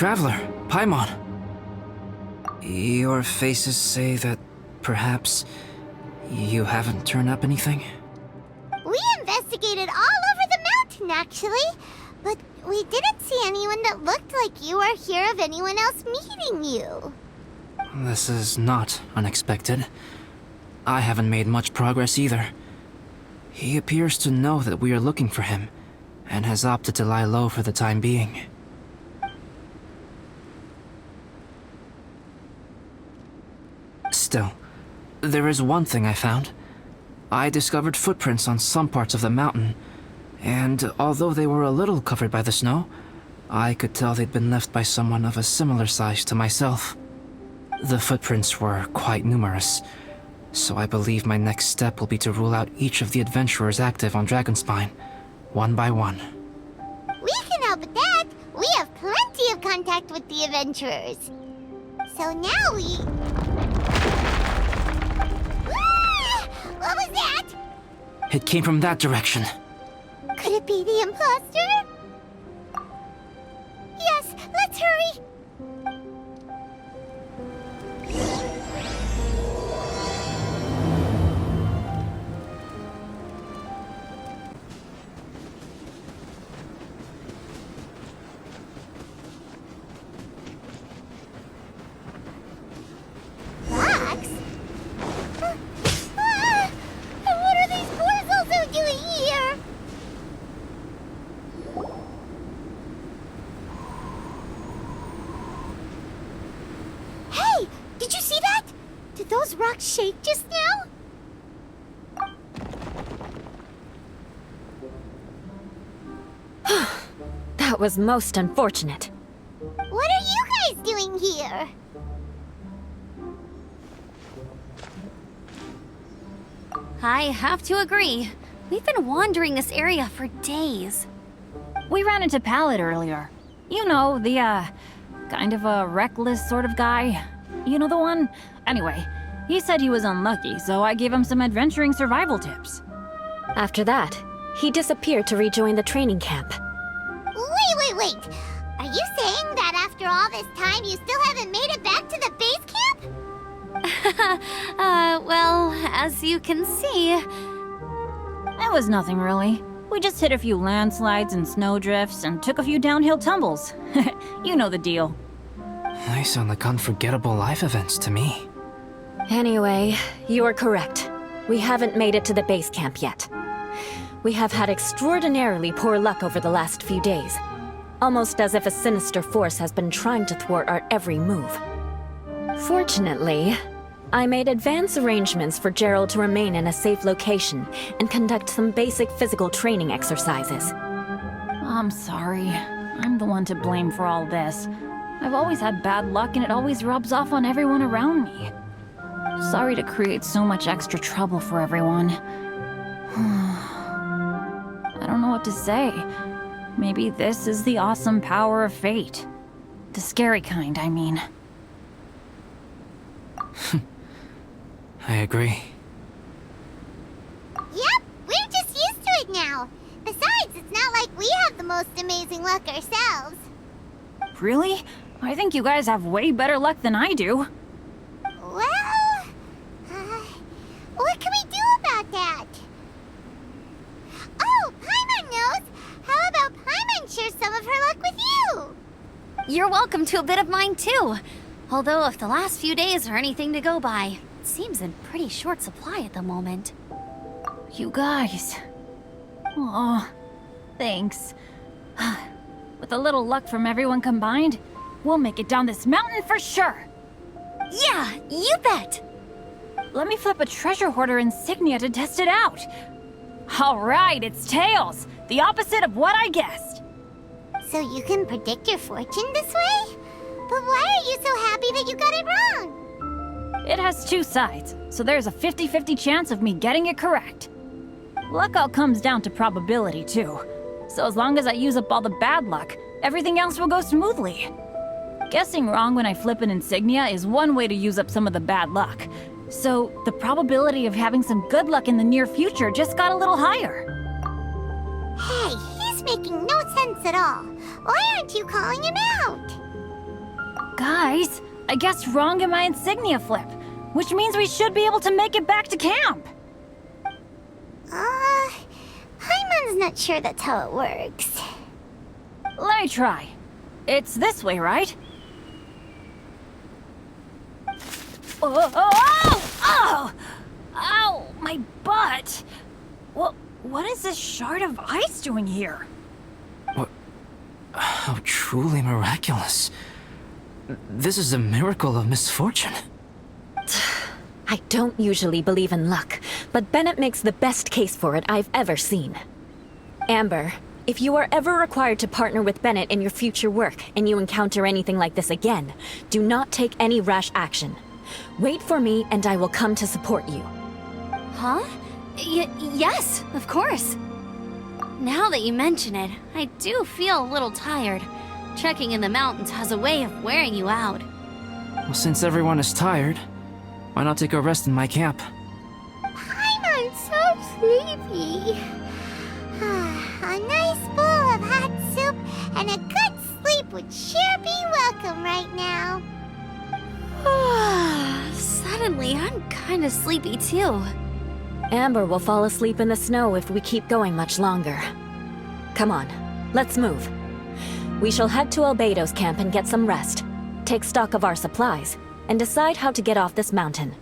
Traveler, Paimon. Your faces say that perhaps you haven't turned up anything? We investigated all over the mountain, actually. But we didn't see anyone that looked like you or hear of anyone else meeting you. This is not unexpected. I haven't made much progress either. He appears to know that we are looking for him, and has opted to lie low for the time being. Still, there is one thing I found. I discovered footprints on some parts of the mountain, and although they were a little covered by the snow, I could tell they'd been left by someone of a similar size to myself. The footprints were quite numerous, so I believe my next step will be to rule out each of the adventurers active on Dragonspine, one by one. We can help with that. We have plenty of contact with the adventurers. So now we... Ah! What was that? It came from that direction. Could it be the imposter? Yes, let's hurry! Fox? And what are these boys also doing here? Hey! Did you see that? Did those rocks shake just now? That was most unfortunate. What are you guys doing here? I have to agree. We've been wandering this area for days. We ran into Pallet earlier. You know, the, kind of a reckless sort of guy. You know the one? Anyway, he said he was unlucky, so I gave him some adventuring survival tips. After that, he disappeared to rejoin the training camp. Wait! Are you saying that after all this time you still haven't made it back to the base camp? Well, as you can see... It was nothing really. We just hit a few landslides and snowdrifts and took a few downhill tumbles. You know the deal. They sound like unforgettable life events to me. Anyway, you are correct. We haven't made it to the base camp yet. We have had extraordinarily poor luck over the last few days. Almost as if a sinister force has been trying to thwart our every move. Fortunately, I made advance arrangements for Gerald to remain in a safe location and conduct some basic physical training exercises. I'm sorry. I'm the one to blame for all this. I've always had bad luck and it always rubs off on everyone around me. Sorry to create so much extra trouble for everyone. I don't know what to say. Maybe this is the awesome power of fate. The scary kind, I mean. I agree. Yep, we're just used to it now. Besides, it's not like we have the most amazing luck ourselves. Really? I think you guys have way better luck than I do. Well, what can we do about that? Oh, Paimon knows! How about Paimon share some of her luck with you? You're welcome to a bit of mine too. Although if the last few days are anything to go by, it seems in pretty short supply at the moment. You guys. Aw, thanks. With a little luck from everyone combined, we'll make it down this mountain for sure. Yeah, you bet! Let me flip a treasure hoarder insignia to test it out. All right, it's tails. The opposite of what I guessed. So you can predict your fortune this way? But why are you so happy that you got it wrong? It has two sides, so there's a 50-50 chance of me getting it correct. Luck all comes down to probability, too. So as long as I use up all the bad luck, everything else will go smoothly. Guessing wrong when I flip an insignia is one way to use up some of the bad luck. So the probability of having some good luck in the near future just got a little higher. Hey, he's making no sense at all. Why aren't you calling him out? Guys, I guessed wrong in my insignia flip, which means we should be able to make it back to camp. Paimon's not sure that's how it works. Let me try. It's this way, right? Oh! Ow! My butt! What is this shard of ice doing here? What? How truly miraculous. This is a miracle of misfortune. I don't usually believe in luck, but Bennett makes the best case for it I've ever seen. Amber, if you are ever required to partner with Bennett in your future work and you encounter anything like this again, do not take any rash action. Wait for me and I will come to support you. Huh? Yes, of course. Now that you mention it, I do feel a little tired. Trekking in the mountains has a way of wearing you out. Well, since everyone is tired, why not take a rest in my camp? Paimon's so sleepy. A nice bowl of hot soup and a good sleep would sure be welcome right now. Suddenly, I'm kind of sleepy too. Amber will fall asleep in the snow if we keep going much longer. Come on, let's move. We shall head to Albedo's camp and get some rest, take stock of our supplies, and decide how to get off this mountain.